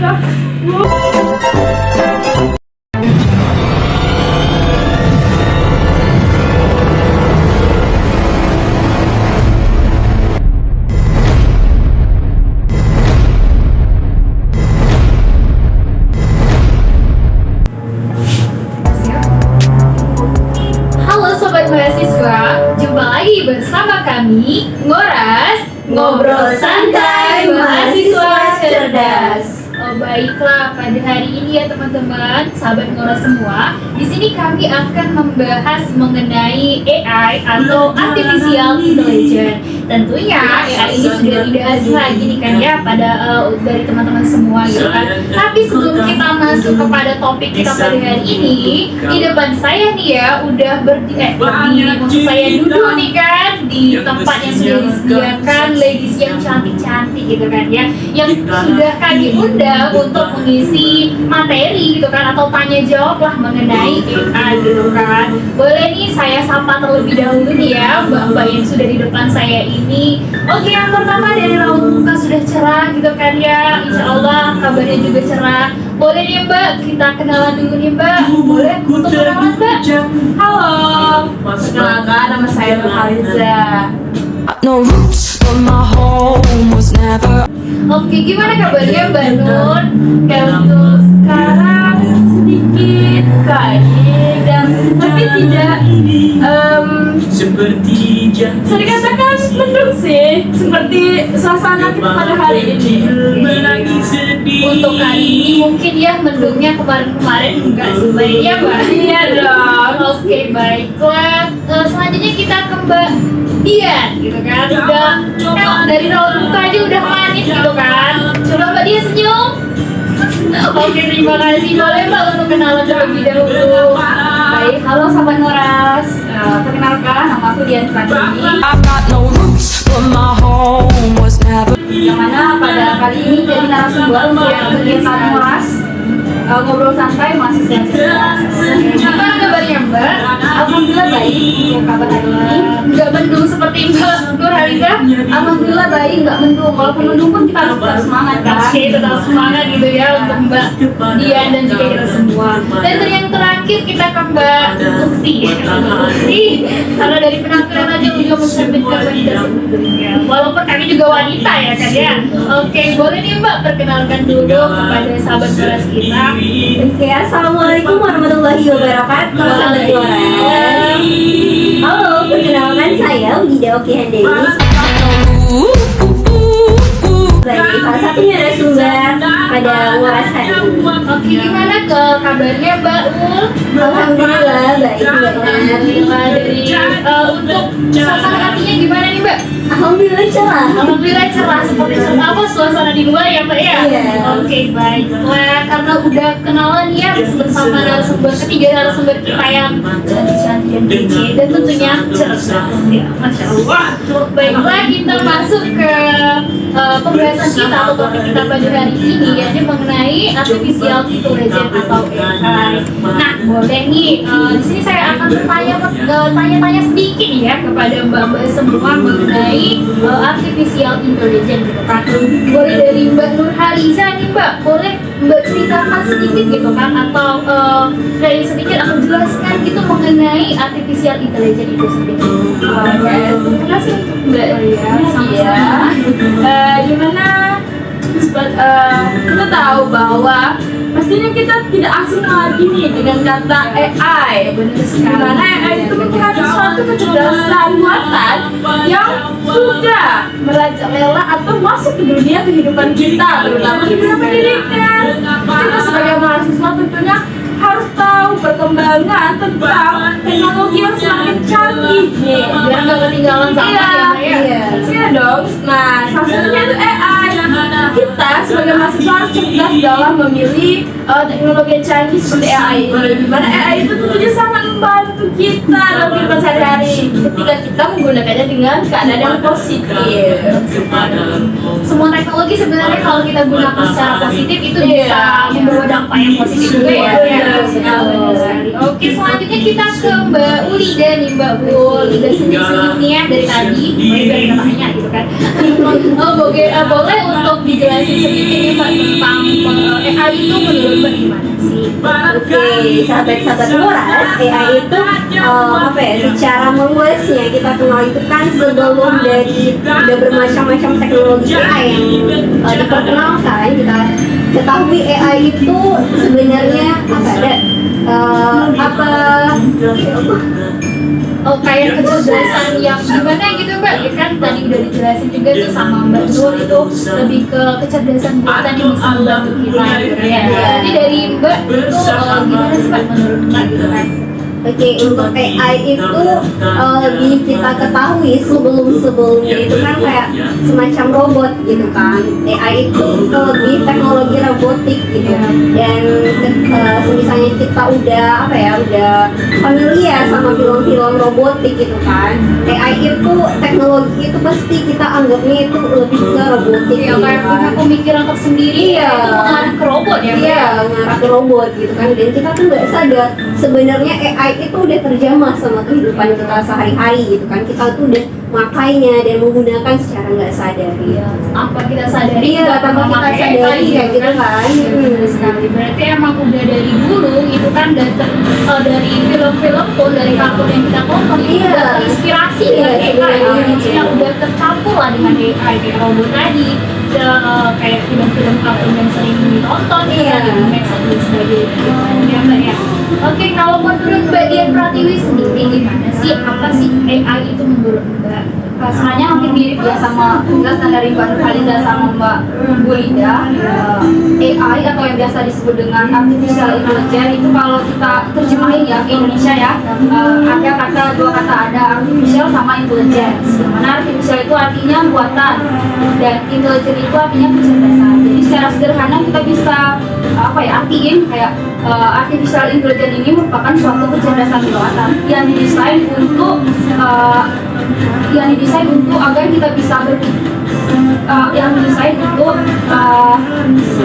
udah. Halo Sobat Mahasiswa, jumpa lagi bersama kami Ngoras Ngobrol santai mahasiswa cerdas. Baiklah, pada hari ini ya teman-teman, sahabat Ngoras semua, di sini kami akan membahas mengenai AI atau Artificial Intelligence. Tentunya AI ini sudah tidak asing lagi nih kan ya pada dari teman-teman semua gitu kan. Tapi sebelum kita masuk kepada topik kita pada hari ini, di depan saya nih ya udah berdiri, maksud saya duduk nih kan di tempat yang sudah disediakan ladies yang cantik-cantik gitu kan ya, yang sudah kami undang untuk mengisi materi gitu kan atau tanya jawab lah mengenai AI gitu kan. Boleh nih saya sapa terlebih dahulu nih ya mbak-mbak yang sudah di depan saya ini. Oke, yang pertama dari raut muka sudah cerah gitu kan ya, insya Allah kabarnya juga cerah. Boleh nih mbak, kita kenalan dulu nih mbak. Boleh untuk kenalan mbak? Halo, perkenalkan nama saya Nurhaliza. No roots, but my home was never. Oke, gimana kabarnya Mbak Nur? Untuk sekarang sedikit kaget dan tapi tidak bisa dikatakan mendung sih, seperti suasana kita pada hari ini. Untuk kali ini mungkin ya mendungnya kemarin-kemarin enggak sebaiknya Mbak. Iya dong. Oke, baiklah. Selanjutnya kita ke Mbak Dian gitu kan. Udah kan dari raut muka aja udah manis gitu kan. Coba Mbak Dian senyum. Oke, terima kasih. Boleh Mbak untuk kenalan terlebih dahulu. Baik, halo sahabat Ngoras. Perkenalkan, nama aku Dian Pratini. I've got no roots, but my home was never. Yang mana pada kali ini jadi narasumber untuk kegiatan Ngoras, ngobrol santai mahasiswa cerdas. Gimana kabarnya Mbak? Alhamdulillah baik. Untuk kabar hari ini, Nggak mendung seperti Mbak Nurhaliza? alhamdulillah baik, nggak mendung. Walaupun mendung pun kita harus tetap semangat kan. Oke, tetap semangat gitu ya untuk Mbak Dian dan juga kita semua. Dan yang terakhir kita ke Mbak Ukti. Ukti, karena dari penampilan aja juga mencerminkan wanita sebetulnya. Walaupun kami juga wanita ya kan ya. Oke, boleh nih Mbak perkenalkan dulu kepada sahabat kelas kita. Oke, assalamualaikum warahmatullahi wabarakatuh. Sahabat Ngoras. Halo, perkenalkan saya Wida Oki Handelis. Sebagai salah satunya narasumber pada Ngoras hari ini. Oke, gimana ke kabarnya Mbak Ul? Alhamdulillah baik banget. Alhamdulillah. Dari untuk suasana hatinya gimana nih Mbak? Alhamdulillah cerah. Alhamdulillah cerah seperti apa suasana di luar ya Mbak ya? Iya. Oke, baiklah, karena udah kenalan ya bersama narasumber ketiga narasumber kita yang cantik-cantik dan kece dan tentunya cerdas ya, Masya Allah. Baiklah, kita masuk ke pembahasan kita atau topik kita pada hari ini yaitu mengenai Artificial Intelligence atau AI. Nah, boleh nih di sini saya akan tanya-tanya sedikit ya kepada mbak-mbak semua mengenai Artificial Intelligence gitu kan. Boleh dari Mbak Nurhaliza nih Mbak, boleh Mbak ceritakan sedikit gitu kan atau dari sedikit aku jelaskan gitu mengenai Artificial Intelligence itu sendiri. Oke, terima kasih untuk Mbak Ria. Gimana? Kita tahu bahwa pastinya kita tidak asing lagi nih dengan kata AI. Dimana AI itu merupakan suatu kecerdasan buatan yang sudah merajalela atau masuk ke dunia kehidupan kita, terutama di dunia pendidikan. Kita sebagai mahasiswa tentunya harus tahu perkembangan tentang teknologi yang semakin canggih nih, Biar nggak ketinggalan sama ya Mbak ya. Iya dong. Nah, salah satunya itu AI. Kita sebagai mahasiswa harus cerdas dalam memilih teknologi yang canggih seperti AI ini. Dimana AI itu tentunya sangat membantu kita dalam kehidupan sehari-hari ketika kita menggunakannya dengan keadaan yang positif. Semua teknologi sebenarnya kalau kita gunakan secara positif itu bisa membawa dampak yang positif juga ya. Iya, Benar sekali. Oke, selanjutnya kita ke Mbak Ulida nih, Mbak Ulida senyum-senyum nih ya dari tadi, biar kita tanya gitu kan. Boleh untuk dijelasin sedikit nih Mbak tentang AI itu menurut Mbak gimana sih? Oke, sahabat-sahabat Moras, AI itu apa ya? Secara meluasnya kita kenal itu kan sebelum dari udah bermacam-macam teknologi AI yang diperkenalkan, kita ketahui AI itu sebenarnya apa ada Oh, kayak kecerdasan yang gimana gitu Mbak? Ya kan tadi udah dijelasin juga tuh sama Mbak Nur itu lebih ke kecerdasan buatan yang bisa membantu kita gitu ya. Jadi dari Mbak itu gimana sih Mbak menurut Mbak gitu kan? Oke, untuk AI itu kita ketahui sebelum-sebelumnya itu kan kayak semacam robot gitu kan. AI itu lebih teknologi robotik gitu. Dan misalnya kita udah udah familiar sama film-film robotik gitu kan. AI itu teknologi itu pasti kita anggapnya itu lebih ke robotik Ya, gitu kayak punya kan. pemikiran tersendiri Iya. itu mengarah ke robot ya Mbak? Iya, mengarah ke robot gitu kan. Dan kita tuh nggak sadar sebenarnya AI itu udah terjamah sama kehidupan kita sehari-hari gitu kan. Kita tuh udah makainya dan menggunakan secara nggak sadar. Iya, tanpa kita sadari Iya, kita tanpa kita memakai sadari AI, kayak gitu kan. Iya, benar sekali. Berarti emang udah dari dulu itu kan dari film-film pun dari kartun yang kita tonton itu Iya. udah terinspirasi Iya, dengan AI sebenarnya. yang udah tercampur lah dengan AI kayak robot tadi, kayak film-film kartun yang sering ditonton Iya. di Max dan sebagainya. Ya Mbak ya. Oke, kalau menurut Mbak Dian Pratiwi sendiri gimana sih? Apa sih AI itu menurut Mbak? Sebenarnya hampir mirip ya sama penjelasan dari Mbak Nurhaliza sama Mbak Bulida. AI atau yang biasa disebut dengan artificial intelligence itu kalau kita terjemahin ya ke Indonesia ya, ada dua kata, ada artificial sama intelligence. Dimana artificial itu artinya buatan dan intelligence itu artinya kecerdasan. Jadi secara sederhana kita bisa artiin kayak artificial intelligence ini merupakan suatu kecerdasan buatan yang didesain untuk agar kita bisa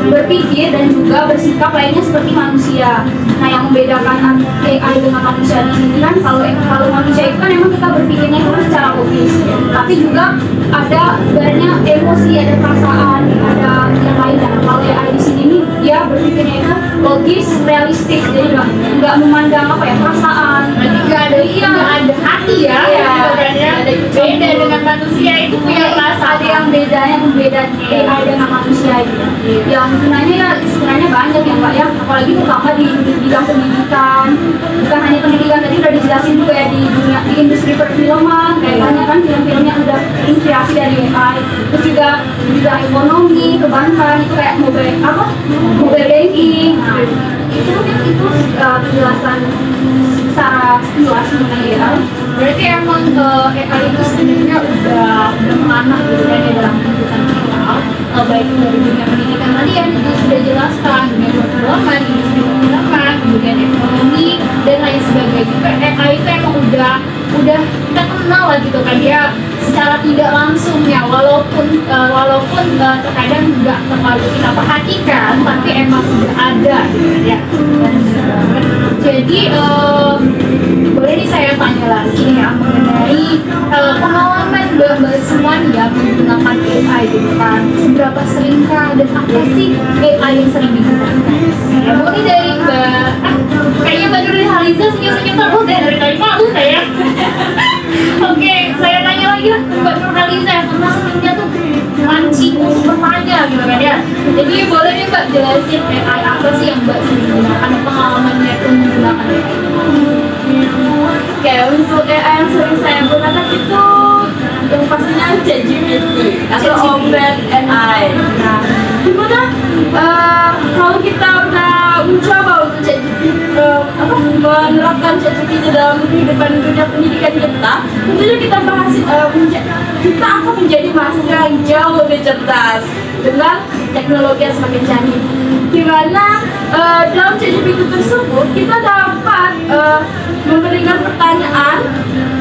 berpikir dan juga bersikap lainnya seperti manusia. Nah, yang membedakan AI dengan manusia ini kan kalau manusia itu kan memang kita berpikirnya itu secara logis, tapi juga ada ibaratnya emosi, ada perasaan, ada yang lain. Nah, kalau AI di sini nih dia berpikirnya itu logis, realistis, jadi nggak memandang perasaan. Berarti nggak ada hati ya? Iya. Beda dengan manusia itu punya perasaan. Ada yang membeda AI dengan manusia gitu. Yang sebenarnya banyak ya Mbak ya, apalagi terutama di bidang pendidikan. Bukan hanya pendidikan, tadi udah dijelasin juga ya di industri perfilman, kayak banyak kan film-film yang udah inspirasi dari AI. Terus juga di bidang ekonomi, perbankan itu kayak mobile banking. Nah, itu penjelasan secara sekilas mengenai AI. Berarti emang AI itu sebenarnya udah menganak gitu kan ya dalam kehidupan kita, baik dari dunia pendidikan tadi yang itu sudah jelaskan, dunia perfilman, industri perfilman, kemudian ekonomi dan lain sebagainya. Juga AI itu emang udah kita kenal lah gitu kan ya secara tidak langsung ya, walaupun terkadang nggak terlalu kita perhatikan, tapi emang udah ada gitu kan ya. Jadi boleh nih saya tanya lagi ya mengenai pengalaman Mbak semua nih ya menggunakan AI gitu kan. Seberapa seringkah dan apa sih AI yang sering digunakan? Ya mulai dari kayaknya Mbak Nurhaliza senyum-senyum terus deh dari tadi malu saya. Oke, saya tanya lagi lah ke Mbak Nurhaliza karena seringnya tuh mancing untuk bertanya gitu kan ya. Jadi boleh nih Mbak jelasin AI apa sih yang Mbak sering gunakan, pengalamannya itu menggunakan AI? Oke, untuk AI yang sering saya gunakan itu yang pastinya ChatGPT atau OpenAI. Nah, gimana kalau kita udah mencoba untuk menerapkan ChatGPT dalam kehidupan dunia pendidikan kita, tentunya kita akan menjadi mahasiswa yang jauh lebih cerdas dengan teknologi yang semakin canggih. Dimana dalam ChatGPT tersebut kita dapat memberikan pertanyaan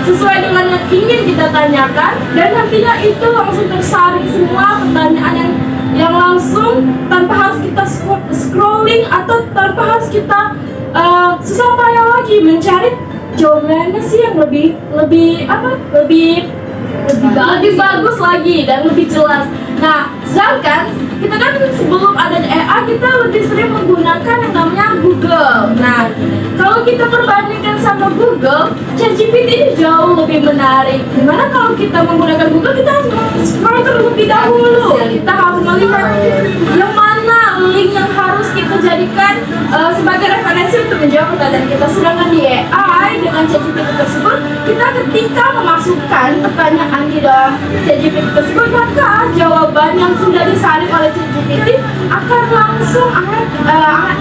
sesuai dengan yang ingin kita tanyakan, dan nantinya itu langsung tersaring semua pertanyaan yang langsung tanpa harus kita scrolling atau tanpa harus kita susah payah lagi mencari jawabannya sih yang lebih bagus lagi dan lebih jelas. Nah, sedangkan kita kan sebelum ada AI kita lebih sering menggunakan yang namanya Google. Nah, kalau kita perbandingkan sama Google, ChatGPT ini jauh lebih menarik. Dimana kalau kita menggunakan Google kita harus scroll terlebih dahulu. Kita harus melihat yang mana link yang harus kita jadikan sebagai referensi untuk menjawab pertanyaan kita. Sedangkan di AI dengan ChatGPT tersebut, kita ketika memasukkan pertanyaan di dalam ChatGPT tersebut, maka jawaban yang sudah disalin oleh ChatGPT akan langsung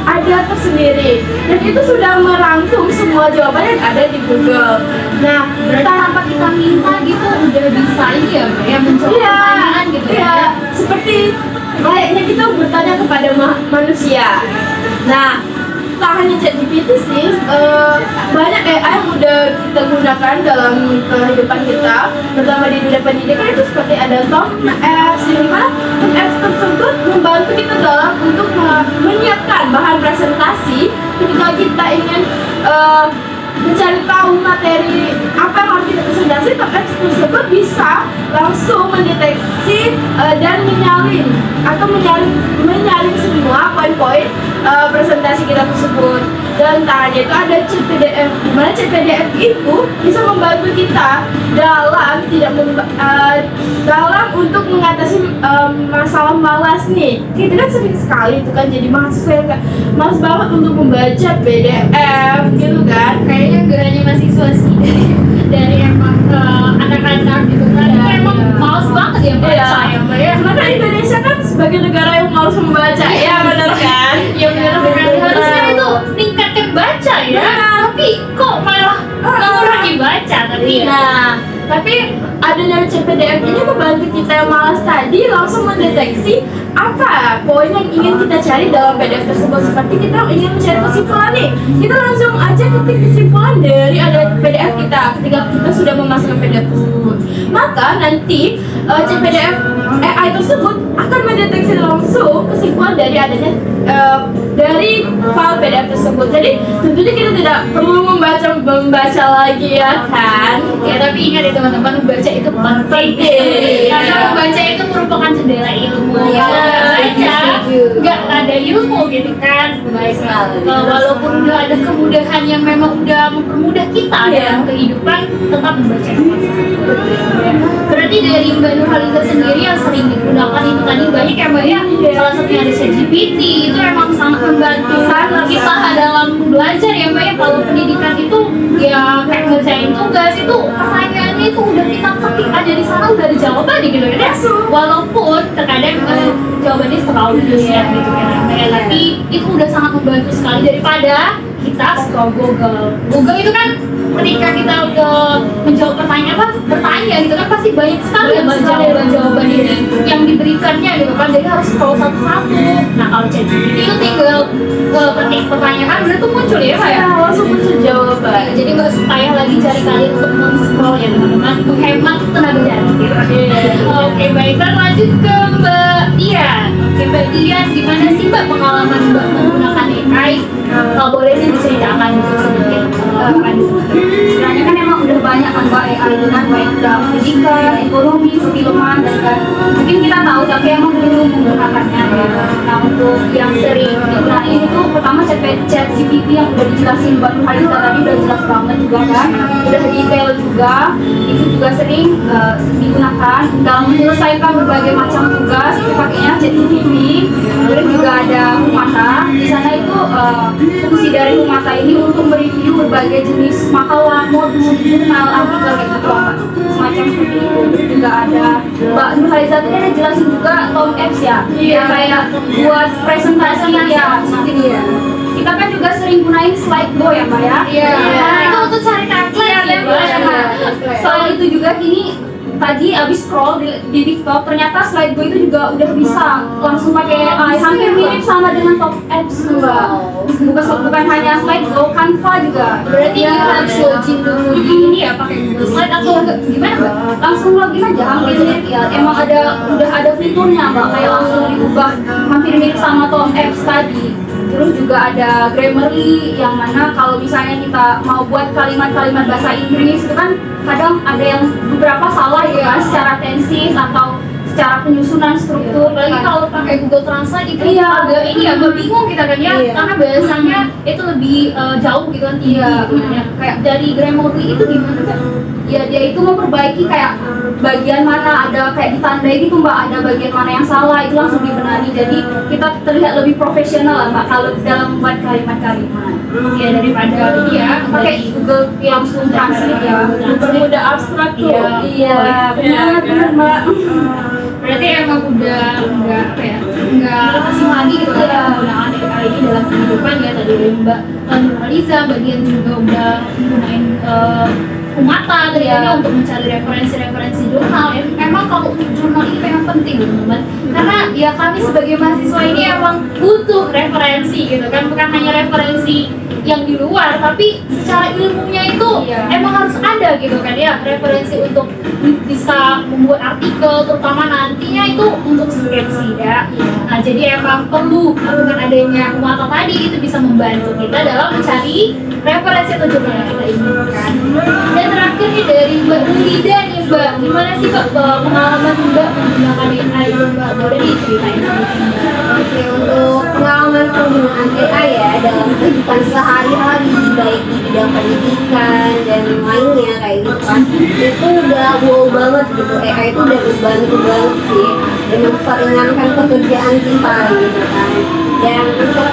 ada tersendiri, dan itu sudah merangkum semua jawaban yang ada di Google. Nah, Tanpa kita minta gitu udah bisa ini ya menjawab pertanyaan gitu ya. seperti layaknya kita bertanya kepada manusia. Nah, tak hanya ChatGPT sih, banyak AI yang udah kita gunakan dalam kehidupan kita, terutama di dunia pendidikan. Itu seperti ada Tom Apps, di mana Tom Apps tersebut membantu kita dalam untuk menyiapkan bahan presentasi ketika kita ingin mencari tahu materi apa yang harus kita presentasi. Tom Apps tersebut bisa langsung mendeteksi dan menyaring semua poin-poin presentasi kita tersebut. Dan tak hanya itu, ada CPDF, di mana CPDF itu bisa membantu kita dalam untuk mengatasi masalah malas nih. Kita kan sering sekali itu kan jadi mahasiswa yang kayak malas banget untuk membaca PDF gitu kan. Kayaknya gak hanya mahasiswa sih, dari emang anak-anak gitu kan. Iya, Emang iya. males banget ya baca ya Mbak ya. Karena Indonesia kan sebagai negara yang malas membaca, ya benar kan? Ya benar sekali, harusnya itu tingkatkan baca ya. Benar. Tapi kok malah mengurangi baca tadi ya. Nah, tapi adanya CPDF ini membantu kita yang malas tadi langsung mendeteksi apa poin yang ingin kita cari dalam PDF tersebut. Seperti kita ingin mencari kesimpulan nih, kita langsung aja ketik kesimpulan dari ada PDF kita. Ketika kita sudah memasukkan PDF tersebut, maka nanti CPDF AI tersebut akan mendeteksi langsung kesimpulan dari adanya dari file PDF tersebut. Jadi tentunya kita tidak perlu membaca lagi ya kan. Ya tapi ingat ya teman-teman, membaca itu penting. Karena membaca itu merupakan jendela ilmu. Iya, Kalau baca setuju. nggak ada ilmu gitu kan. Baik sekali. Walaupun udah ada kemudahan yang memang udah mempermudah kita Iya. dalam kehidupan, tetap membaca itu masih penting. Berarti dari Mbak Nurhaliza sendiri yang sering digunakan itu tadi banyak ya Mbak ya. Iya. Salah satunya ada ChatGPT, itu emang sangat membantu Sangat. kita dalam belajar ya Mbak ya. Kalau pendidikan itu ya kayak ngerjain tugas itu pertanyaannya itu udah kita ketik aja di sana, udah ada jawabannya gitu kan ya. Walaupun terkadang jawabannya terlalu ya gitu kan ya, tapi itu udah sangat membantu sekali daripada kita scroll Google itu kan ketika kita udah menjawab bertanya gitu kan pasti banyak sekali ya jawaban ini yang diberikannya gitu kan, jadi harus scroll satu-satu. Nah kalau ChatGPT itu tinggal ketik pertanyaan udah tuh muncul ya Pak ya. Ya, langsung muncul jawaban. Jadi nggak payah lagi cari kali untuk men-scroll ya teman-teman, menghemat tenaga jalan gitu. Oke baik, kita lanjut ke Mbak Dian. Oke Mbak Dian, gimana sih Mbak pengalaman Mbak menggunakan AI? Kalau boleh sih diceritakan gitu sedikit. Sebenarnya kan emang udah banyak kan Mbak AI itu kan, baik dalam pendidikan, ekonomi, perfilman, dan kan mungkin kita tahu tapi emang belum menggunakannya ya. Nah untuk yang sering digunain itu pertama ChatGPT yang udah dijelasin Mbak Nurhaliza tadi udah jelas banget juga kan, udah detail juga. Itu juga sering digunakan dalam menyelesaikan berbagai macam tugas. Itu pakainya ChatGPT. Terus juga ada Humata. Di sana itu fungsi dari Humata ini untuk mereview berbagai jenis makalah, modul, jurnal, artikel kayak gitu Mbak. Semacam seperti itu. Terus juga ada Mbak Nurhaliza tadi ada jelasin juga Tom Apps ya. Iya. Kayak buat presentasi ya. Seperti itu. Kita kan juga sering gunain Slidego ya Mbak ya. Iya. Itu untuk cari kaki Iya, ya Mbak. Selain itu juga ini tadi abis scroll di TikTok ternyata Slidego itu juga udah bisa langsung pakai AI, hampir mirip sama dengan Top Apps Mbak. Bukan hanya Slidego, Canva juga. Berarti Ya, kita harus login dulu di ini ya pakai Google Slide atau gimana Mbak? langsung login aja, hampir mirip ya. Emang udah ada fiturnya Mbak, kayak langsung diubah hampir mirip sama Top Apps tadi. Terus juga ada Grammarly yang mana kalau misalnya kita mau buat kalimat-kalimat bahasa Inggris itu kan kadang ada yang beberapa salah ya secara tensis atau secara penyusunan struktur. Apalagi kalau pakai Google Translate itu Iya. agak ini agak bingung kita kan ya, Iya. karena bahasanya itu lebih jauh gitu kan, tinggi Iya. gitu kan ya. Kayak dari Grammarly itu gimana Kak? Ya dia itu memperbaiki kayak bagian mana ada kayak ditandai gitu Mbak, ada bagian mana yang salah itu langsung dibenahi, jadi kita terlihat lebih profesional lah Mbak kalau dalam membuat kalimat-kalimat. Ya daripada ini ya Pakai Google langsung translate ya, bermudah abstrak tuh. Iya. Benar benar Mbak. Berarti emang udah apa ya, nggak asing lagi gitu kan ya penggunaan AI ini dalam kehidupan ya. Tadi dari Mbak Nurhaliza, bagian juga udah menggunain Umata tadi Iya. untuk mencari referensi-referensi jurnal. Emang kalau untuk jurnal ini memang penting teman-teman, karena ya kami sebagai mahasiswa ini emang butuh referensi gitu kan, bukan hanya referensi yang di luar, tapi secara ilmunya itu Iya. emang harus ada gitu kan ya, referensi untuk bisa membuat artikel, terutama nantinya itu untuk skripsi ya. Nah jadi emang perlu dengan adanya Umata tadi itu bisa membantu kita dalam mencari referensi atau jurnal yang kita inginkan. Dan terakhir nih dari Mbak Nurida nih Mbak, gimana sih Mbak pengalaman Mbak menggunakan AI itu Mbak? Boleh diceritain sedikit Mbak? Oke, untuk pengalaman penggunaan AI ya dalam kehidupan sehari-hari, baik di bidang pendidikan dan lainnya kayak gitu kan, itu udah wow banget gitu. AI itu udah membantu banget sih dan memperingankan pekerjaan kita gitu kan. Dan untuk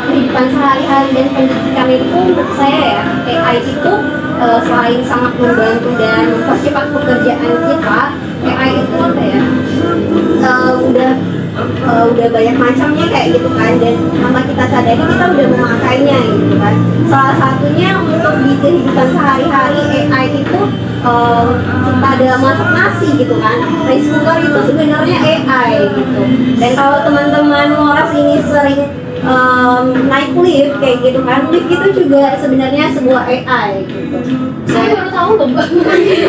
kehidupan sehari-hari dan pendidikan itu menurut saya ya, AI itu selain sangat membantu dan mempercepat pekerjaan kita, AI itu apa ya, udah banyak macamnya kayak gitu kan, dan tanpa kita sadari kita udah memakainya gitu kan. Salah satunya untuk di kehidupan sehari-hari AI itu kita ada masak nasi gitu kan, rice cooker itu sebenarnya AI gitu. Dan kalau teman-teman Moras ini sering naik lift kayak gitu kan, lift itu juga sebenarnya sebuah AI gitu. Saya baru tahu loh Mbak.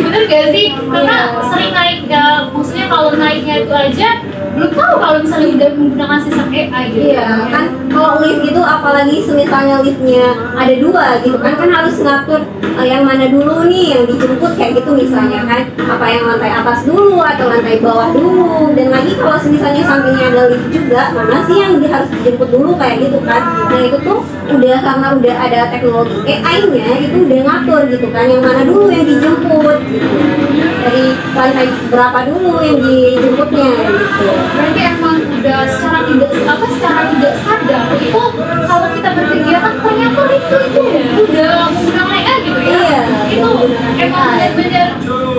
Bener gak sih? Karena sering naik ya, maksudnya kalau naiknya itu aja belum tahu kalau misalnya udah menggunakan sistem AI gitu. Iya kan, kalau lift itu apalagi semisalnya liftnya ada dua gitu kan, harus ngatur yang mana dulu nih yang dijemput kayak gitu misalnya kan, apa yang lantai atas dulu atau lantai bawah dulu, dan lagi kalau misalnya sampingnya ada lift juga, mana sih yang harus dijemput dulu kayak gitu kan. Nah itu tuh udah karena udah ada teknologi AI-nya itu udah ngatur gitu kan, yang mana dulu yang dijemput gitu, dari lantai berapa dulu yang dijemputnya gitu. Berarti emang udah secara tidak sadar itu kalau kita berkegiatan ternyata itu udah menggunakan AI gitu ya. Iya, Itu menggunakan emang AI. benar-benar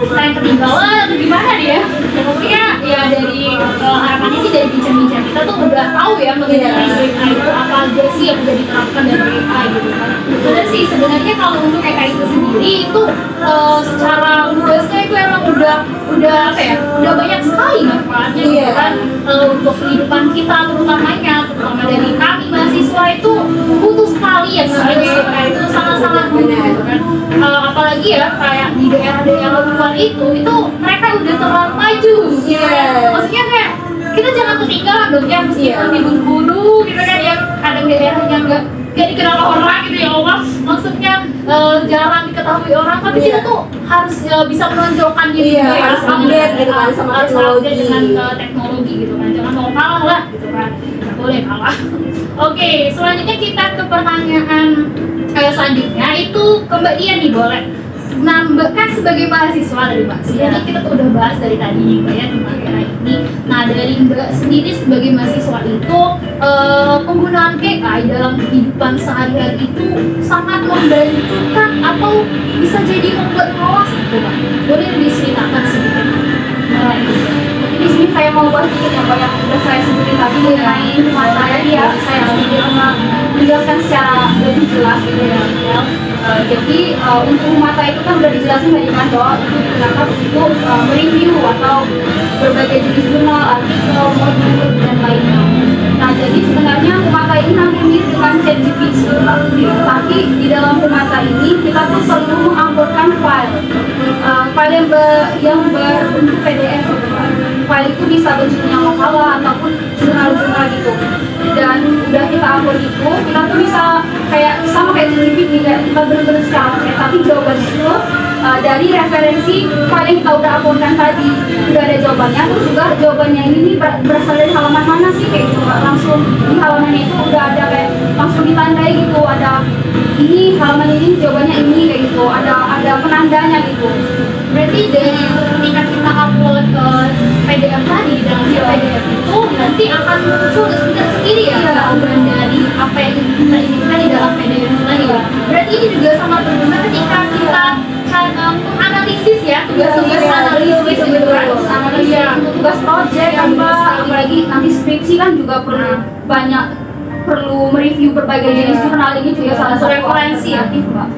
kita yang ketinggalan atau gimana dia? Ya, pokoknya ya dari harapannya sih dari bincang-bincang kita tuh udah tahu ya mengenai AI itu apa aja sih yang udah diterapkan dari AI gitu kan. Benar sih sebenarnya kalau untuk AI itu sendiri itu secara luasnya itu emang udah apa ya? Udah banyak sekali manfaatnya gitu Iya. kan. Untuk kehidupan kita terutama dari kami mahasiswa itu butuh sekali ya sebenarnya itu sangat-sangat butuh gitu kan. Apalagi ya kayak di daerah-daerah luar itu mereka udah terlalu maju gitu Iya. kan. Maksudnya kayak kita jangan ketinggalan dong ya, meskipun di Bengkulu gitu kan yang kadang daerahnya nggak dikenal orang gitu ya Allah, maksudnya jarang diketahui orang, tapi kita tuh harus bisa menonjolkan diri Iya, juga ya, harus update gitu kan sama harus teknologi. update dengan teknologi gitu kan, jangan mau kalah lah gitu kan, nggak boleh kalah. Oke, selanjutnya kita ke pertanyaan selanjutnya itu ke Mbak Dian nih, boleh. Nah, Mbak kan sebagai mahasiswa dari Mbak, jadi kita tuh udah bahas dari tadi nih Mbak ya tentang AI ini. Nah, dari Mbak sendiri sebagai mahasiswa itu penggunaan AI dalam kehidupan sehari-hari itu sangat membantukan atau bisa jadi membuat malas gitu Mbak? Boleh diceritakan sedikit? Jadi di sini saya mau bahas dikit apa yang sudah saya sebutin tadi mengenai mata ya, saya sedikit menjelaskan secara lebih jelas gitu ya. Jadi untuk mata itu kan udah dijelasin tadi kan bahwa itu digunakan untuk mereview atau berbagai jenis jurnal, artikel, modul dan lainnya. Nah jadi sebenarnya mata ini hampir mirip dengan ChatGPT, tapi di dalam mata ini kita tuh perlu menguploadkan file yang berbentuk PDF gitu kan. File itu bisa bentuknya makalah ataupun jurnal-jurnal gitu, dan udah kita upload upload itu kita tuh bisa kayak sama kayak ChatGPT, kayak kita bener-bener secara chat, tapi jawabannya itu dari referensi file yang kita udah uploadkan tadi udah ada jawabannya. Terus juga jawabannya ini nih berasal dari halaman mana sih kayak gitu, nggak langsung di halamannya itu udah ada kayak langsung ditandai gitu, ada ini halaman ini jawabannya ini kayak gitu, ada penandanya gitu. Berarti dari ketika kita upload PDF tadi di dalam PDF itu nanti akan muncul sendiri ya jawaban dari apa yang kita inginkan di dalam PDF tadi ya. Berarti ini juga sangat berguna ketika kita menganalisis ya, tugas-tugas analisis gitu kan. Analisis untuk tugas project kan Mbak, apalagi nanti skripsi kan juga perlu mereview berbagai jenis jurnal, ini juga salah satu referensi ya. aktif Mbak.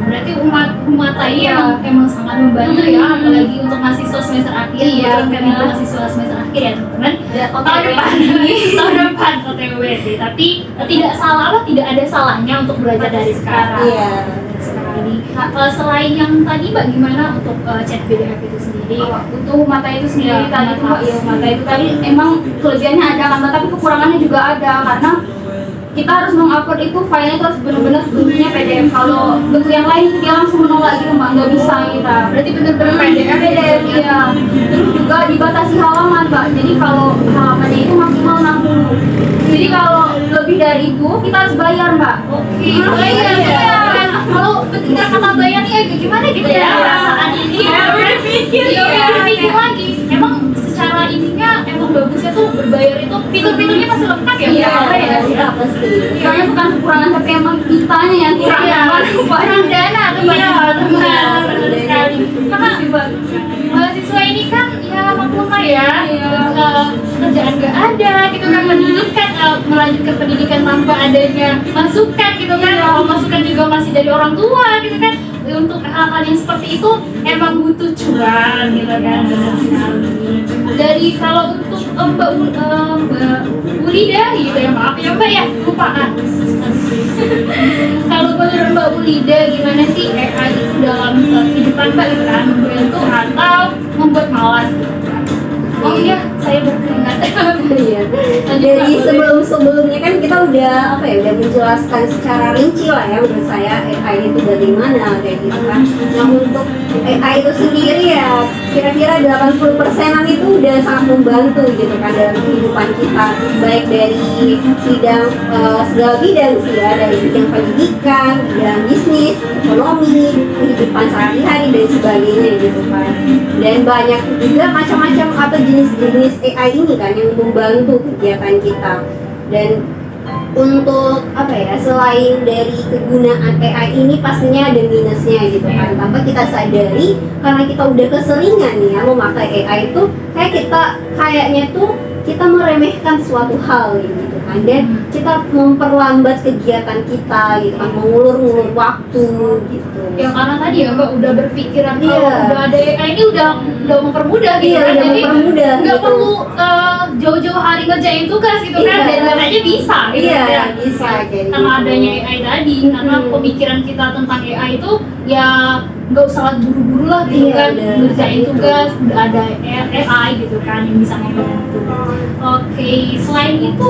Berarti umat ini emang sangat membantu ya, apalagi untuk mahasiswa semester akhir. Kebetulan kami itu mahasiswa semester akhir ya teman-teman. Tahun depan OTW sih, tapi tidak ada salahnya untuk belajar dari sekarang. Iya. Sekali. Selain yang tadi Mbak, gimana untuk chat PDF itu sendiri? Untuk mata itu sendiri Ya, tadi tuh mata. Mbak, ya mata itu tadi emang kelebihannya ada kan Mbak, tapi kekurangannya juga ada karena kita harus mengupload itu filenya itu harus benar-benar bentuknya PDF. Kalau bentuk yang lain dia langsung menolak gitu Mbak, nggak bisa kita. Berarti benar-benar PDF ya. Terus juga dibatasi halaman Mbak, jadi kalau halamannya itu maksimal 60. Jadi kalau lebih dari itu kita harus bayar Mbak. Oke, bayar. Kalau ketika kata bayar nih agak gimana gitu ya perasaan ini? berpikir Berpikir lagi. Emang secara ininya emang bagusnya tuh berbayar itu fitur-fiturnya masih lengkap ya? Iya, Iya, pasti. Soalnya bukan kekurangan tapi emang kitanya yang kurang Kurang dana tuh Iya, benar sekali. Karena mahasiswa ini kan ya maklum lah ya, kerjaan gak ada gitu kan, pendidikan melanjutkan pendidikan tanpa adanya masukan gitu kan, kalau masukan juga masih dari orang tua gitu kan. Untuk hal-hal yang seperti itu emang butuh cuan gitu kan, benar sekali. Dari kalau untuk Mbak Ulida gitu ya, maaf ya Mbak ya, lupaan. Kalau menurut Mbak Ulida gimana sih AI itu dalam kehidupan Mbak gitu kan, membantu atau membuat malas gitu kan? Oh iya, saya berkeringat. Iya. Dari sebelum-sebelumnya kan kita udah menjelaskan secara rinci lah ya menurut saya AI itu dari mana kayak gitu kan. Nah untuk AI itu sendiri ya kira-kira 80%-an itu udah sangat membantu gitu kan dalam kehidupan kita, baik dari bidang segala bidang sih ya, dari bidang pendidikan, bidang bisnis, ekonomi, kehidupan sehari-hari dan sebagainya gitu kan. Dan banyak juga macam-macam atau jenis-jenis AI ini kan yang membantu kegiatan kita. Dan untuk selain dari kegunaan AI ini pastinya ada minusnya gitu kan, tanpa kita sadari karena kita udah keseringan nih ya memakai AI itu kayaknya tuh kita meremehkan suatu hal gitu kan, dan kita memperlambat kegiatan kita gitu kan, mengulur-ngulur waktu gitu. Ya karena tadi ya Mbak udah berpikiran Iya. kalau udah ada AI ini udah mempermudah gitu Iya, kan, udah jadi mempermudah, nggak gitu. perlu jauh-jauh hari ngerjain tugas gitu kan, Iya. dan aja bisa gitu Iya, ya. bisa kayak Karena gitu. adanya AI tadi, karena pemikiran kita tentang AI itu ya nggak usah buru-buru lah gitu Iya, kan, udah ngerjain gitu. tugas udah ada AI gitu kan yang bisa membantu. Oke, selain itu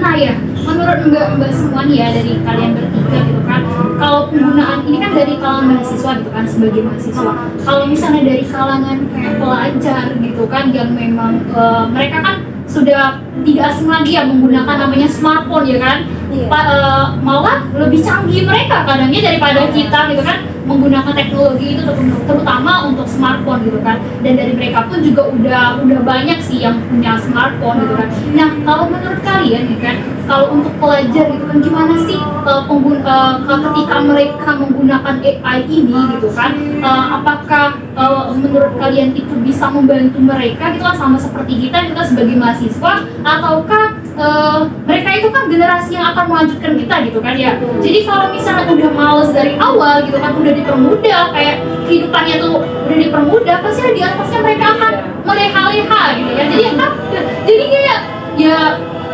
nah ya menurut mbak semua nih ya dari kalian bertiga gitu kan, kalau penggunaan ini kan dari kalangan mahasiswa gitu kan, sebagai mahasiswa, kalau misalnya dari kalangan kayak pelajar gitu kan yang memang mereka kan sudah tidak asing lagi ya menggunakan namanya smartphone ya kan. Iya. Malah lebih canggih mereka kadangnya daripada kita gitu kan, menggunakan teknologi itu terutama untuk smartphone gitu kan. Dan dari mereka pun juga udah banyak sih yang punya smartphone gitu kan. Nah kalau menurut kalian gitu kan, kalau untuk pelajar gitu kan gimana sih ketika mereka menggunakan AI ini gitu kan, apakah menurut kalian itu bisa membantu mereka gitu kan, sama seperti kita gitu kan sebagai mahasiswa, ataukah mereka itu kan generasi yang akan melanjutkan kita gitu kan ya. Jadi kalau misalnya udah males dari awal gitu kan, udah dipermudah kayak kehidupannya tuh udah dipermudah, pasti di atasnya mereka akan meleha-leha gitu ya. Jadi kayak ya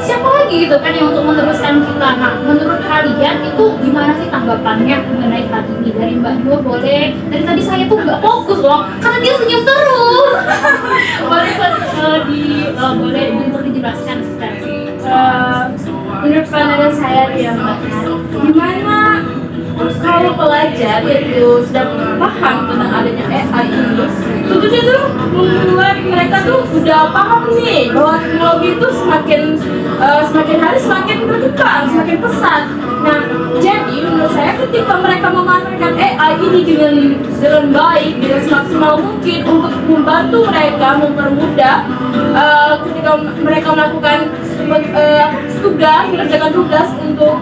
siapa lagi gitu kan yang untuk meneruskan kita. Nah menurut kalian itu gimana sih tanggapannya mengenai hal ini? Dari Mbak Nur boleh. Dari tadi saya tuh nggak fokus loh karena dia senyum terus. Boleh boleh untuk dijelaskan sekarang. menurut pandangan saya ya Mbak, gimana kalau pelajar itu sudah paham tentang adanya AI ini, tentunya tuh membuat mereka tuh udah paham nih bahwa teknologi itu semakin hari semakin berkembang, semakin pesat. Nah, jadi menurut saya ketika mereka memanfaatkan AI ini dengan baik, dengan semaksimal mungkin untuk membantu mereka, mempermudah ketika mereka melakukan mengerjakan tugas untuk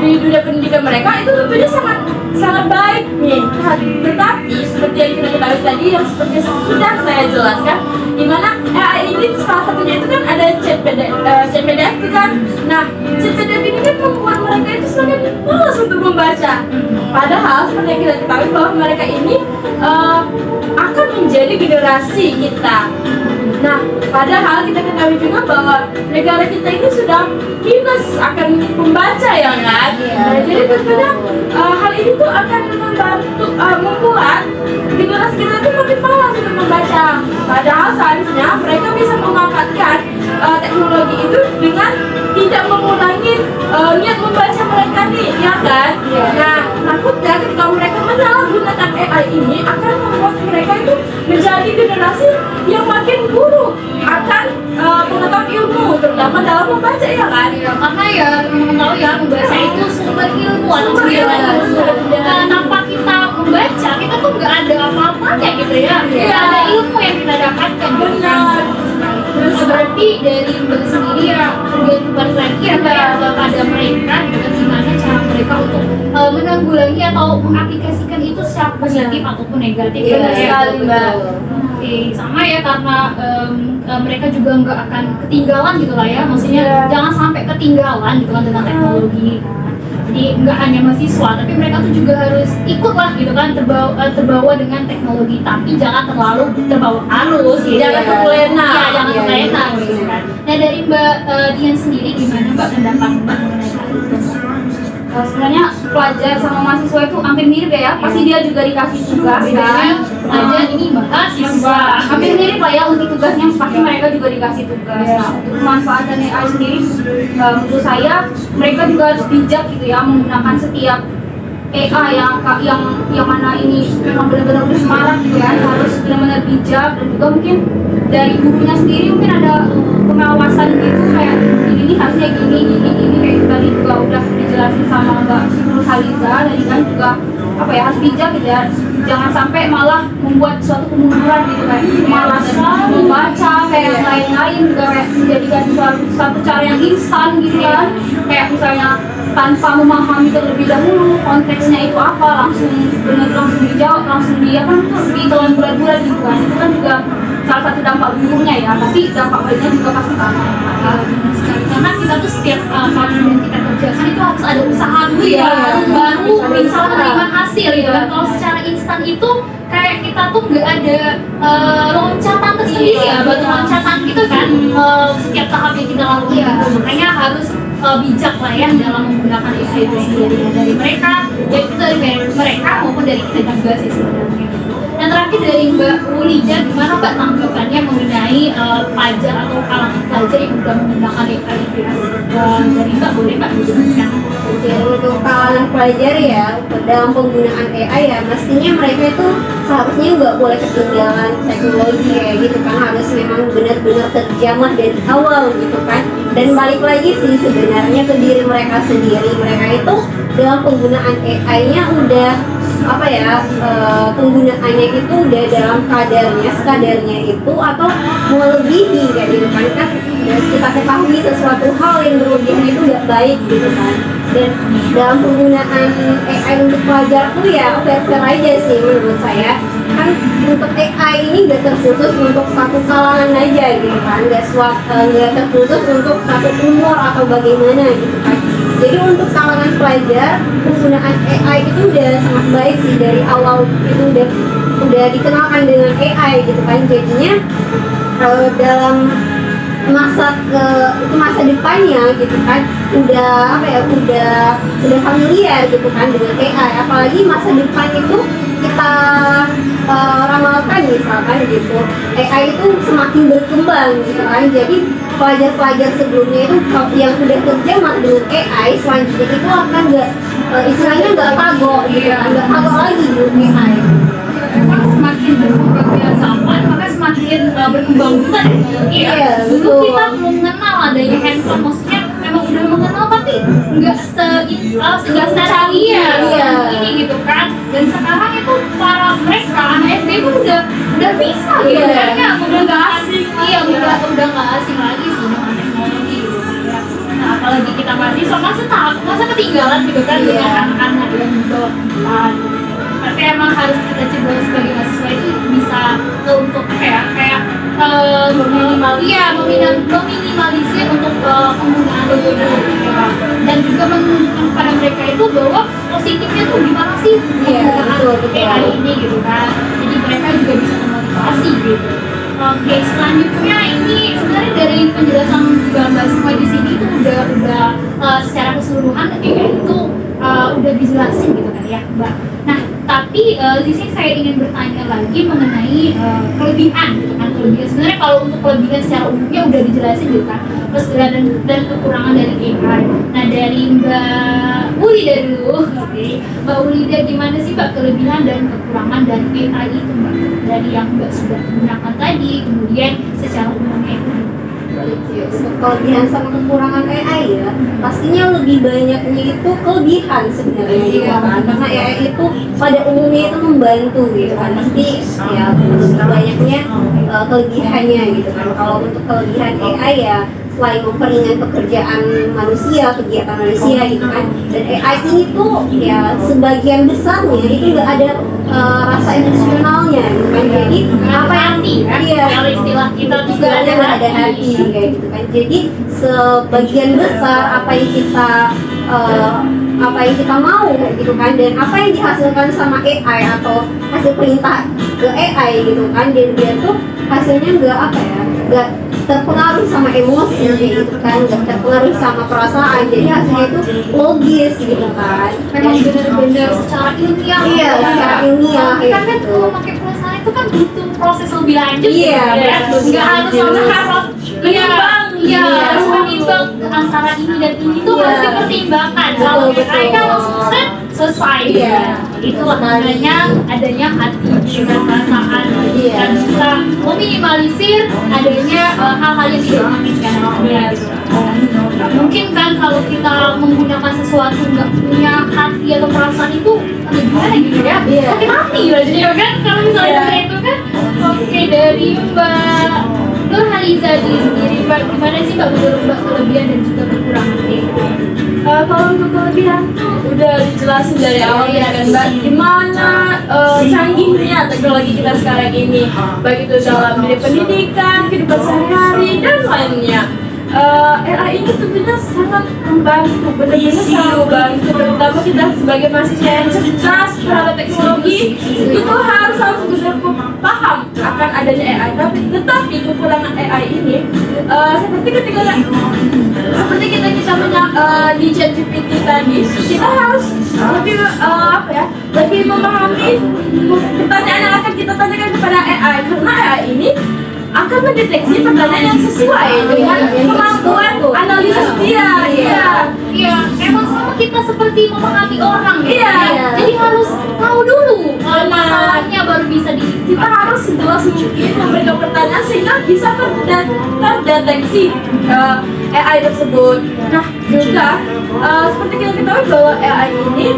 di dunia pendidikan mereka, itu tentunya sangat baik nih. Tetapi seperti yang kita ketahui tadi, yang seperti sudah saya jelaskan, dimana AI ini salah satunya itu kan ada chat PDF itu kan. Nah, chat PDF ini kan membuat mereka itu semakin malas untuk membaca. Padahal seperti yang kita ketahui bahwa mereka ini akan menjadi generasi kita. Nah, padahal kita ketahui juga bahwa negara kita ini sudah minus akan membaca ya kan. Nah, jadi tentunya hal ini tuh akan membuat generasi kita itu makin malas untuk membaca. Padahal seharusnya mereka bisa memanfaatkan teknologi itu dengan tidak mengurangi niat membaca mereka nih, ya kan? Nah, takutnya ketika mereka menyalahgunakan AI ini akan membuat mereka itu menjadi generasi yang makin buruk akan pengetahuan ilmu, terutama dalam membaca ya kan? Ya, karena ya teman-teman tahu ya, membaca itu sumber ilmu atau tanpa kita membaca, kita tuh nggak ada apa-apanya gitu ya. Nggak ada ilmu yang kita dapatkan. Benar. Terus berarti dari Mbak sendiri ya tergantung balik lagi ya pada mereka, dengan gimana cara mereka untuk menanggulangi atau mengaplikasikan itu secara positif ataupun negatif. Benar sekali Mbak. Oke, sama ya, karena mereka juga nggak akan ketinggalan gitu lah ya, maksudnya jangan sampai ketinggalan gitu kan tentang teknologi. Jadi nggak hanya mahasiswa, tapi mereka tuh juga harus ikut lah gitu kan, terbawa dengan teknologi, tapi jangan terlalu terbawa arus gitu. Jangan terlena. Ya, jangan terlena gitu kan. Nah, dari Mbak Dian sendiri gimana Mbak pendapat Mbak mengenai hal itu? Sebenarnya pelajar sama mahasiswa itu hampir mirip ya, pasti dia juga dikasih tugas Bedanya kan. pelajar ini mahasiswa. Hampir mirip lah ya untuk tugasnya, pasti mereka juga dikasih tugas. Nah, untuk pemanfaatan AI sendiri, menurut saya mereka juga harus bijak gitu ya, menggunakan setiap AI yang mana ini memang benar-benar udah semarak gitu ya, harus benar-benar bijak. Dan juga mungkin dari gurunya sendiri mungkin ada pengawasan gitu, kayak ini harusnya gini kayak gitu. Tadi juga udah dijelasin sama Mbak Nurhaliza tadi kan, juga apa ya, harus bijak gitu ya, jangan sampai malah membuat suatu kemunduran gitu, kayak malas membaca kayak yang lain-lain, juga kayak menjadikan suatu cara yang instan gitu kan, kayak misalnya tanpa memahami terlebih dahulu konteksnya itu apa, langsung dijawab, langsung ditelan bulat-bulat gitu kan. Itu kan juga salah satu dampak buruknya ya, tapi dampak baiknya juga pasti banyak. Karena kita tuh setiap apapun yang kita kerjakan itu harus ada usaha dulu ya, baru bisa menerima hasil gitu kan. Kalau secara instan itu kayak kita tuh nggak ada loncatan tersendiri ya, batu loncatan gitu kan, setiap tahap yang kita lakukan gitu. Makanya harus bijak lah ya dalam menggunakan AI itu sendiri, dari mereka, baik itu dari mereka maupun dari kita juga sih sebenarnya. Yang terakhir dari Mbak Ulija, gimana Mbak tanggapannya mengenai pelajar atau kalangan pelajar yang sudah menggunakan AI itu? Dari Mbak, boleh Mbak dijelaskan? Oke, untuk kalangan pelajar ya, dalam penggunaan AI ya, mestinya mereka itu seharusnya nggak boleh ketinggalan teknologi ya gitu kan, harus memang benar-benar terjamah dari awal gitu kan. Dan balik lagi sih sebenarnya ke diri mereka sendiri, mereka itu dalam penggunaan AI-nya udah apa ya, penggunaannya itu udah dalam sekadarnya itu, atau melebihi kayak gitu kan. Kita ketahui sesuatu hal yang berlebihan itu nggak baik gitu kan. Dan dalam penggunaan AI untuk pelajar tuh ya fair-fair aja sih menurut saya. Kan untuk AI ini nggak terkhusus untuk satu kalangan aja gitu kan, nggak terkhusus untuk satu umur atau bagaimana gitu kan. Jadi untuk kalangan pelajar, penggunaan AI itu udah sangat baik sih, dari awal itu udah dikenalkan dengan AI gitu kan. Jadinya dalam masa depannya gitu kan, udah familiar gitu kan dengan AI. Apalagi masa depan itu kita ramalkan misalkan gitu, AI itu semakin berkembang gitu kan. Jadi pelajar-pelajar sebelumnya itu yang udah kerja dengan AI selanjutnya itu akan istilahnya nggak kagok gitu kan, nggak kagok lagi dengan AI. Memang semakin berkembangnya zaman, maka semakin berkembang juga teknologi ya. Iya, Dulu betul. kita belum mengenal adanya handphone, maksudnya memang udah mengenal tapi nggak secanggih Iya. ini gitu kan. Dan sekarang itu para mereka anak SD pun udah bisa gitu Iya. kan ya, Udah nggak asing Iya, lagi ya. udah nggak asing lagi sih dengan teknologi gitu kan ya. Nah, apalagi kita masih masa ketinggalan gitu kan Iya. dengan anak-anak yang di bawah kita gitu. Tapi emang harus kita coba sebagai mahasiswa itu bisa untuk kayak meminimalisir untuk penggunaan teknologi ya. Dan juga menunjukkan kepada mereka itu bahwa positifnya tuh gimana sih Iya, betul, betul. AI ini gitu kan. Jadi mereka juga bisa termotivasi gitu. Oke, selanjutnya ini sebenarnya dari penjelasan Mbak semua di sini itu udah secara keseluruhan AI itu udah dijelasin gitu kan ya Mbak. Nah, tapi di sini saya ingin bertanya lagi mengenai kelebihan gitu kan. Kelebihan sebenarnya kalau untuk kelebihan secara umumnya udah dijelasin gitu kan. Terus dan kekurangan dari AI. Nah, dari Mbak Ulida dulu. Oke. Mbak Ulida, gimana sih Mbak kelebihan dan kekurangan dari AI itu Mbak? Dari yang Mbak sudah gunakan tadi, kemudian secara umumnya itu. Kelebihan sama kekurangan AI ya, pastinya lebih banyaknya itu kelebihan sebenarnya gitu kan, karena AI itu pada umumnya itu membantu gitu kan, pasti ya lebih banyaknya kelebihannya gitu kan. Kalau untuk kelebihan AI ya selain memperingan pekerjaan manusia, kegiatan manusia gitu kan, dan AI ini tuh ya sebagian besarnya itu nggak ada rasa emosionalnya gitu kan. Jadi apa yang iya, kalau istilah kita tuh juga nggak ada hati kayak gitu kan. Jadi sebagian besar apa yang kita mau gitu kan, dan apa yang dihasilkan sama AI atau hasil perintah ke AI gitu kan, dan dia tuh hasilnya nggak terpengaruh sama emosi gitu kan, nggak terpengaruh sama perasaan, jadi hasilnya itu logis gitu kan. memang benar-benar secara ilmiah. Iya, secara ilmiah Tapi kan kayak gitu. kalau pakai perasaan itu kan butuh proses lebih lanjut Iya, gitu ya. betul. Nggak harus langsung Menimbang. Iya, Iya. harus menimbang antara ini dan ini tuh Iya. harus dipertimbangkan. Betul, Kalau betul. AI kan langsung set selesai. Iya. Itu adanya hati dengan perasaan Iya. dan bisa meminimalisir adanya hal-hal yang tidak diinginkan. Iya. Mungkin kan kalau kita menggunakan sesuatu nggak punya hati atau perasaan itu aduh, gimana gitu ya? Iya. Sakit hati lah jadi kan kalau misalnya Iya. dari itu kan. Oke, dari Mbak Nurhaliza sendiri, Mbak, gimana sih Mbak menurut Mbak kelebihan dan juga kekurangan AI? Kalau untuk kelebihan tuh udah dijelasin dari awal ya kan Mbak, gimana canggihnya teknologi kita sekarang ini, baik itu dalam bidang pendidikan, kehidupan sehari-hari dan lainnya. AI ini tentunya sangat membantu, benar-benar sangat membantu, terutama kita sebagai mahasiswa yang cerdas terhadap teknologi itu harus benar-benar paham akan adanya AI. Tetapi kekurangan AI ini seperti kita di ChatGPT tadi, kita harus lebih lebih memahami pertanyaan yang akan kita tanyakan kepada AI, karena AI ini akan mendeteksi pertanyaan yang sesuai dengan kemampuan analisis dia. Iya, emang sama kita seperti memahami orang gitu Iya. ya. Jadi harus tahu dulu masalahnya baru bisa Kita harus sejelas mungkin memberikan pertanyaan sehingga bisa terdeteksi AI tersebut. Nah juga seperti kita ketahui bahwa AI ini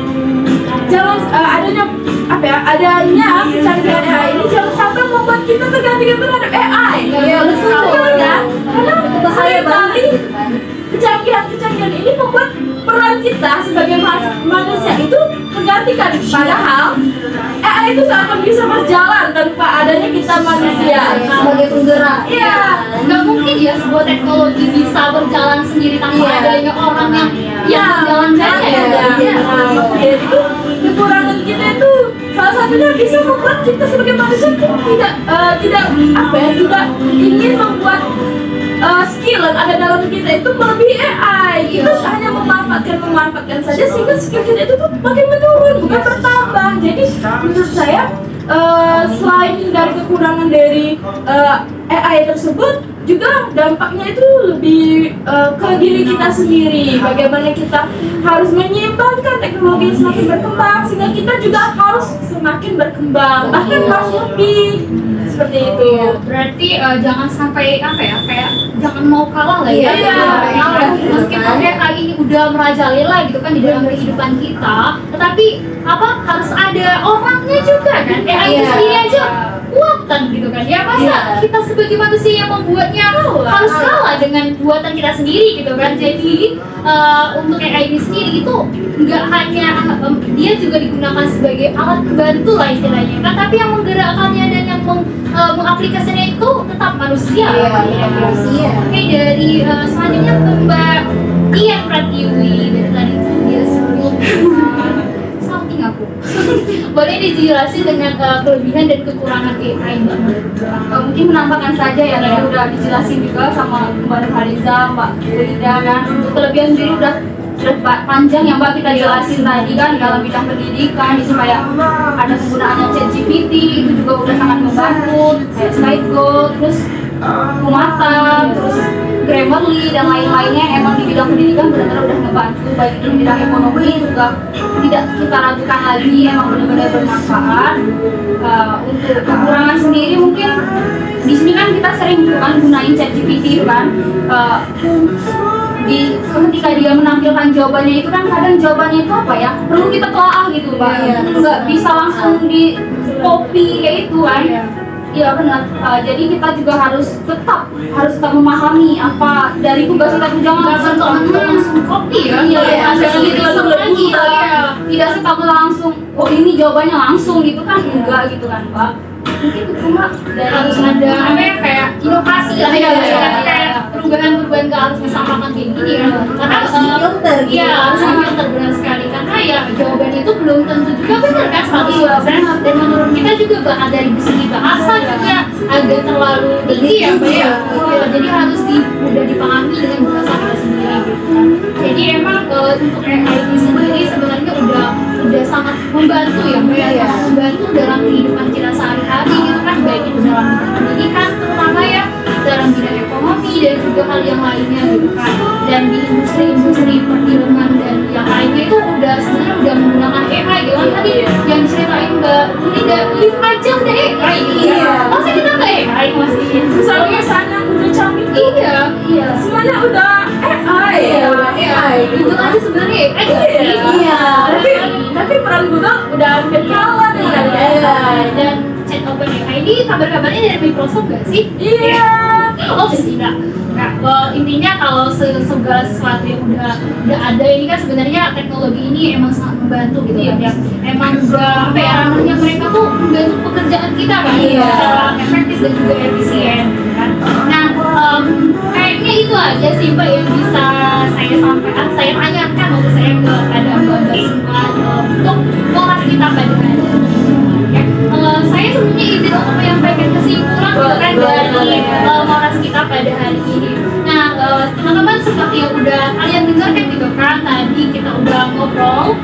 adanya kecanggihan AI ini jangan sampai membuat kita tergantikan terhadap AI. Iya, betul. Ya, karena Bahaya banget gitu kan. kecanggihan ini membuat peran kita sebagai manusia itu tergantikan. Padahal AI itu gak akan bisa berjalan tanpa adanya kita manusia. Sebagai penggerak. Iya. nggak mungkin ya sebuah teknologi bisa berjalan sendiri tanpa Iya. adanya orang yang Ya, menjalankannya makanya ya. ya. Makanya itu kekurangan kita itu salah satunya bisa membuat kita sebagai manusia itu tidak ingin membuat skill yang ada dalam kita itu melebihi AI. Kita hanya memanfaatkan saja sehingga skill kita itu tuh makin menurun bukan bertambah Jadi menurut saya selain dari kekurangan dari AI tersebut, juga dampaknya itu lebih ke diri kita sendiri. Bagaimana kita harus menyeimbangkan teknologi yang semakin berkembang, sehingga kita juga harus semakin berkembang, bahkan harus lebih seperti itu. Berarti jangan sampai apa ya, kayak jangan mau kalah lah ya. Iya. Meskipun AI ini udah merajalela gitu kan di dalam kehidupan kita, tetapi apa harus ada orangnya juga kan. AI itu sendiri aja buatan gitu kan. Ya masa kita sebagai manusia yang membuatnya harus kalah dengan buatan kita sendiri gitu kan. Jadi untuk AI ini sendiri itu nggak hanya dia juga digunakan sebagai alat bantu lah istilahnya kan, tapi yang menggerakkannya dan yang mengaplikasikannya itu tetap manusia. manusia. Oke, dari selanjutnya ke Mbak Dian Pratiwi. Dari tadi itu dia sebelum salting aku. Boleh dijelasin dengan kelebihan dan kekurangan AI Mbak? Mungkin menambahkan saja ya, tadi udah dijelasin juga sama Mbak Hariza, Mbak Linda kan. Untuk kelebihan sendiri udah panjang yang Mbak kita jelasin tadi kan, dalam bidang pendidikan supaya ada penggunaannya ChatGPT itu juga udah sangat membantu, kayak SlideGo, terus Kumata, terus Grammarly dan lain-lainnya yang emang di bidang pendidikan benar-benar udah membantu, baik itu di bidang ekonomi juga tidak kita ragukan lagi, emang benar-benar bermanfaat. Untuk kekurangan sendiri mungkin di sini kan kita sering kan gunain ChatGPT kan, ketika dia menampilkan jawabannya itu kan kadang jawabannya itu apa ya, perlu kita telaah gitu Mbak, nggak bisa langsung di copy kayak itu kan. Iya benar. Jadi kita juga harus tetap memahami apa dari tugas kita, jangan langsung copy ya. Iya, jangan gitu langsung lagi. Tidak serta langsung, oh ini jawabannya langsung gitu kan, enggak gitu kan Pak. Mungkin itu cuma dari Harus ada apa ya, kayak inovasi lah ya, kayak perubahan nggak harus disampaikan kayak gini ya, karena Harus difilter gitu. iya harus difilter, benar sekali, karena ya jawabannya itu belum tentu juga benar kan 100%. Dan menurut kita juga dari segi bahasa juga agak terlalu tinggi ya Mbak ya. Jadi harus mudah dipahami dengan bahasa kita sendiri gitu kan. Jadi emang untuk AI ini sendiri sebenarnya udah sangat membantu ya Mbak ya, sangat membantu dalam kehidupan kita sehari-hari gitu kan, baik itu dalam bidang pendidikan terutama ya, dalam bidang ekonomi dan juga hal yang lainnya gitu kan. Dan di industri perfilman dan yang lainnya itu sebenarnya udah menggunakan AI gitu kan. Tadi yang ceritain Mbak Linda, live aja udah AI gitu ya. Masa kita nggak AI masih? Soalnya sana udah canggih. Iya. Semuanya udah AI. Itu aja sebenarnya AI nggak sih? Tapi peran Google udah hampir kalah dengan AI. Dan chat OpenAI ini kabar-kabarnya dari Microsoft nggak sih? Iya. Oh tidak. Nah, intinya kalau segala sesuatu yang udah ada ini kan sebenarnya teknologi ini emang sangat membantu gitu kan ya. Emang udah apa ya, ranahnya mereka tuh membantu pekerjaan kita kan secara efektif dan juga efisien kan. Nah, kayaknya itu aja sih Mbak yang bisa saya tanyakan maksud saya kepada Mbak semua untuk moras kita pada hari ini. Saya sebenarnya izin untuk menyampaikan kesimpulan gitu kan dari moras kita pada hari ini. Nah, teman-teman seperti yang udah kalian dengarkan gitu kan, tadi kita udah ngobrol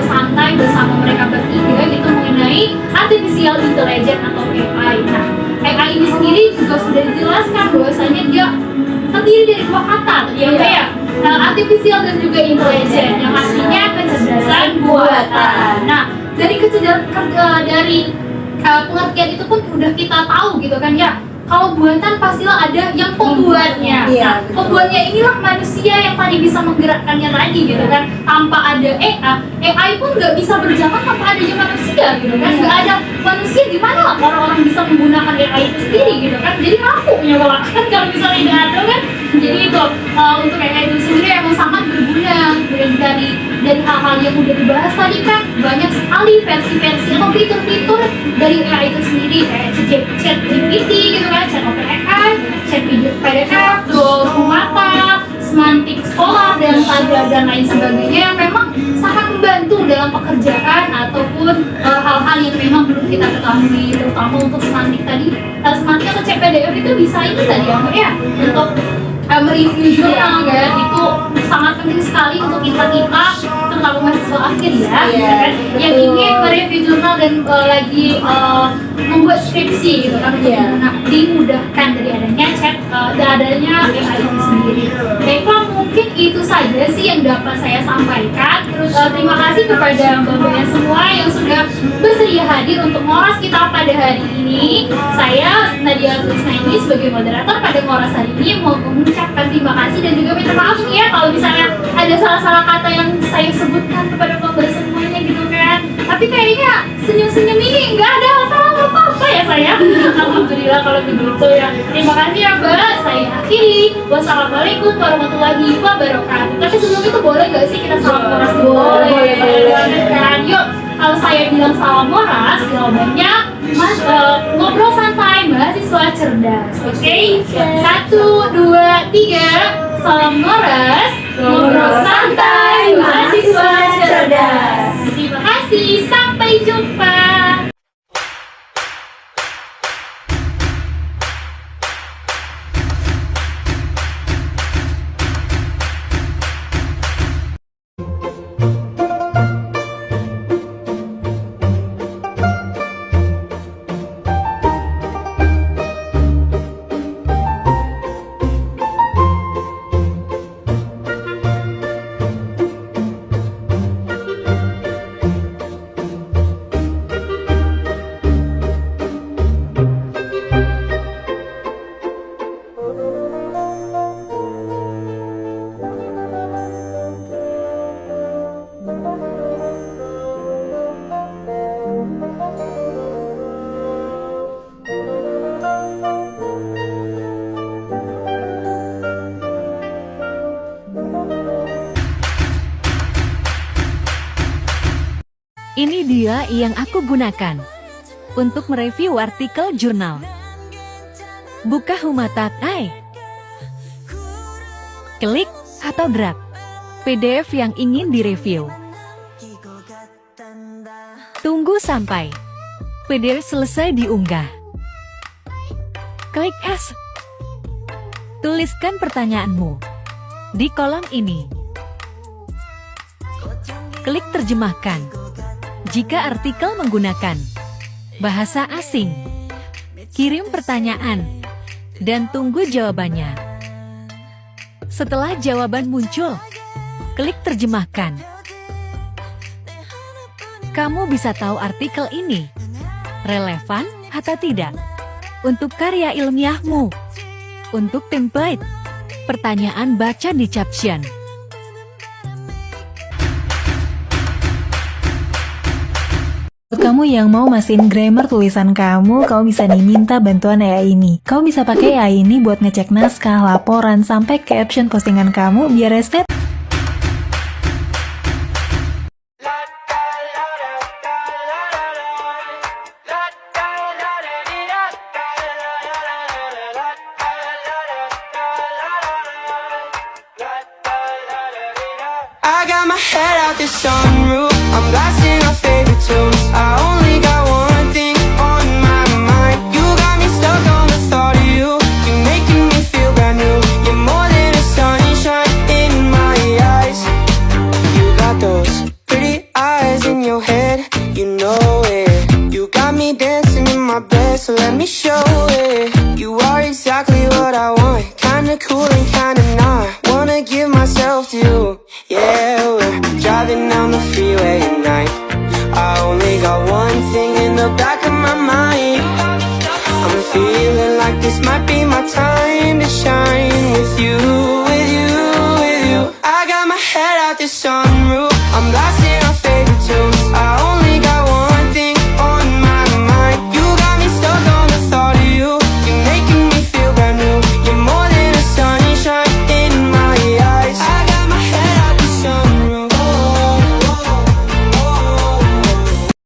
santai bersama mereka bertiga gitu mengenai artificial intelligence atau AI. Nah, AI ini sendiri juga sudah dijelaskan bahwasanya dia terdiri dari dua kata ya. Artificial dan juga intelligent yang artinya kecerdasan buatan. Nah, dari pengertian itu pun udah kita tahu gitu kan ya, kalau buatan pastilah ada yang pembuatnya. Nah, pembuatnya inilah manusia yang tadi bisa menggerakkannya tadi gitu kan. Tanpa ada AI pun nggak bisa berjalan tanpa adanya manusia gitu kan. Nggak ada manusia, gimana lah orang-orang bisa menggunakan AI itu sendiri gitu kan. Jadi rapuh nyawa kan kalau misalnya nggak ada kan. Jadi itu untuk AI itu sendiri emang sangat berguna. Kemudian dari hal-hal yang udah dibahas tadi kan, banyak sekali versi-versi atau fitur-fitur dari AI itu sendiri, kayak chat GPT gitu kan, chat OpenAI, chat PDF, terus Kumata, semantik sekolah dan Tagra dan lain sebagainya yang memang sangat membantu dalam pekerjaan ataupun hal-hal yang memang belum kita ketahui, terutama untuk semantik tadi. Semantik atau chat PDF itu bisa ini tadi ya untuk mereview jurnal kan, itu sangat penting sekali untuk kita terutama mahasiswa akhir ya, Iya, kan? Yang betul. ingin mereview jurnal dan lagi membuat skripsi gitu kan, Iya. dimudahkan dari adanya chat dan adanya AI ini sendiri. Baiklah, mungkin itu saja sih yang dapat saya sampaikan. Terus terima kasih kepada mbak-mbaknya semua yang sudah bersedia hadir untuk ngoras kita pada hari ini. Saya Nadia Tulisna ini sebagai moderator pada ngoras hari ini mau mengucapkan terima kasih dan juga minta maaf nih ya kalau misalnya ada salah-salah kata yang saya sebutkan kepada mbak semuanya gitu kan. Tapi kayaknya senyum-senyum ini nggak ada masalah apa-apa ya saya. Alhamdulillah kalau begitu ya. Terima kasih ya mbak. Saya akhiri. Wassalamualaikum warahmatullahi wabarakatuh. Tapi sebelum itu boleh nggak sih kita salam moras dulu? Boleh. Kan? Yuk, kalau saya bilang salam moras, jawabannya Mas ngobrol santai mahasiswa cerdas. Oke? 1, 2, 3. Salam moras, ngobrol santai mahasiswa cerdas. Terima kasih, sampai jumpa. Ini dia yang aku gunakan untuk mereview artikel jurnal. Buka Humatat AI. Klik atau drag PDF yang ingin direview. Tunggu sampai PDF selesai diunggah. Klik As. Tuliskan pertanyaanmu di kolom ini. Klik terjemahkan jika artikel menggunakan bahasa asing. Kirim pertanyaan dan tunggu jawabannya. Setelah jawaban muncul, klik terjemahkan. Kamu bisa tahu artikel ini relevan atau tidak untuk karya ilmiahmu. Untuk template pertanyaan, baca di caption. Kamu yang mau masihin grammar tulisan kamu bisa nih minta bantuan AI ini. Kamu bisa pakai AI ini buat ngecek naskah, laporan, sampai caption postingan kamu biar estet. I got my head out the sunroof. I'm blasting our favorite tunes. I only got one thing on my mind. You got me stuck on the thought of you. You're making me feel brand new. You're more than a sunshine in my eyes. You got those pretty eyes in your head. You know it. You got me dancing in my bed, so let me show it. You are exactly what I want. Kinda cool and kinda not. Wanna give myself to you. Yeah, we're driving down the freeway at night. I only got one thing in the back of my mind. I'm feeling like this might be my time to shine with you, with you, with you. I got my head out the sunroof. I'm blasting our favorite tunes. I only got one thing on my mind. You got me stuck on the thought of you. You're making me feel brand new. You're more than a sunshine in my eyes. I got my head out the sunroof.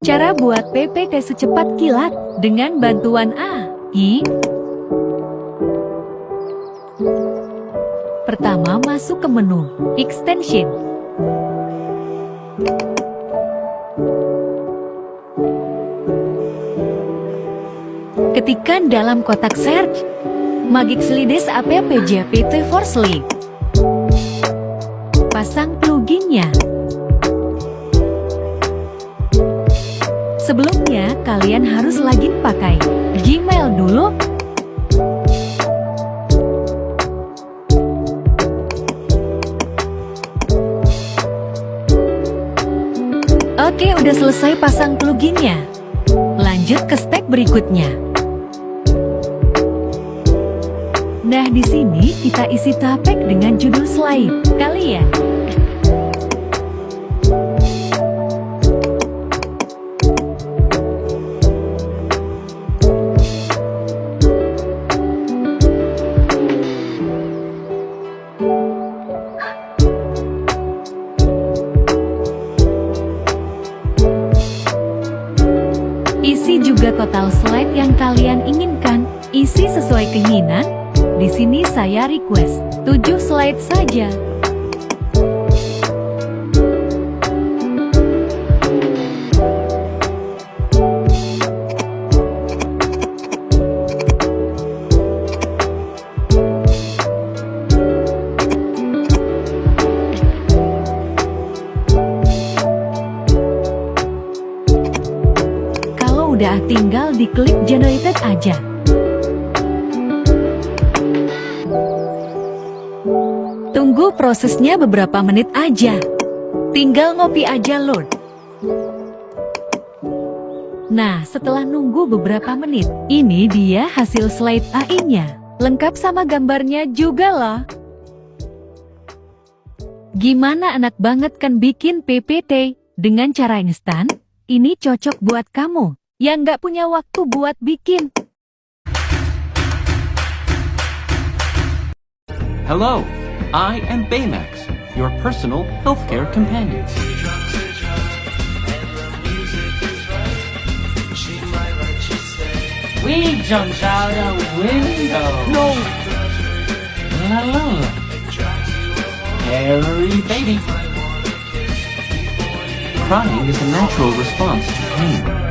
Cara buat PPT secepat kilat dengan bantuan AI. Pertama, masuk ke menu Extension. Ketikkan dalam kotak search Magic Slides app GPT for Sleep. Pasang pluginnya. Sebelumnya, kalian harus login pakai Gmail dulu. Oke, udah selesai pasang pluginnya. Lanjut ke step berikutnya. Nah, di sini kita isi topik dengan judul slide kalian. Isi juga total slide yang kalian inginkan. Isi sesuai keinginan. Di sini saya request 7 slide saja. Kalau udah tinggal diklik generated aja. Tunggu prosesnya beberapa menit aja. Tinggal ngopi aja load. Nah, setelah nunggu beberapa menit, ini dia hasil slide AI-nya. Lengkap sama gambarnya juga loh. Gimana, enak banget kan bikin PPT dengan cara instan? Ini cocok buat kamu yang nggak punya waktu buat bikin. Hello, I am Baymax, your personal healthcare companion. We jumped out a window. No. La la la. Harry baby. Crying is a natural response to pain.